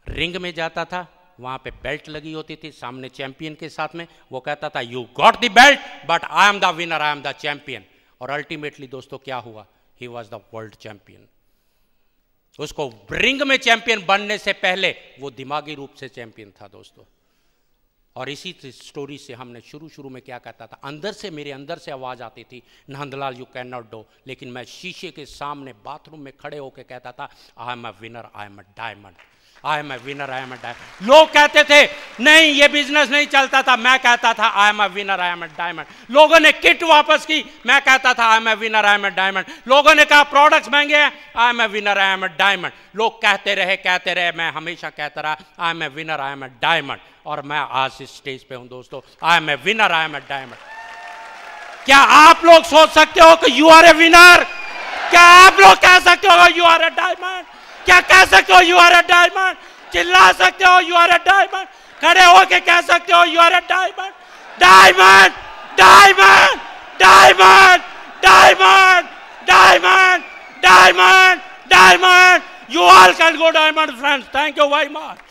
रिंग में जाता था, वहाँ पे बेल्ट लगी होती थी सामने चैंपियन के साथ में, वो कहता था you got the belt but I am the winner, I am the champion. और अल्टीमेटली दोस्तों क्या हुआ, he was the world champion. उसको रिंग में चैंपियन बनने से पहले वो दिमागी रूप से चैंपियन था दोस्तों। और इसी स्टोरी से हमने शुरू में क्या कहता था, अंदर से मेरे अंदर से आवाज़ आती थी Nandlal you can not do, लेकिन मैं शीशे के सामने बाथरूम में खड़े होकर कहता था I am a winner, I am a diamond, I am a winner, I am a diamond. लोग कहते थे नहीं ये बिजनेस नहीं चलता था, मैं कहता था I am a winner, I am a diamond. लोगों ने किट वापस की, मैं कहता था I am a winner, I am a diamond. लोगों ने कहा प्रोडक्ट्स महंगे हैं, I am a winner, I am a diamond. लोग कहते रहे, मैं हमेशा कहता रहा I am a winner, I am a diamond. और मैं आज इस स्टेज पे हूं दोस्तों, I am a winner, I am a diamond. क्या आप लोग सोच सकते हो कि यू आर ए विनर? क्या आप लोग कह सकते हो यू आर ए डायमंड? क्या कह सकते हो यू आर ए डायमंड? चिल्ला सकते हो यू आर ए डायमंड? खड़े होके कह सकते हो you are a diamond? Diamond, diamond, diamond, diamond, diamond, diamond, diamond. You all can go diamond, friends. Thank you very much.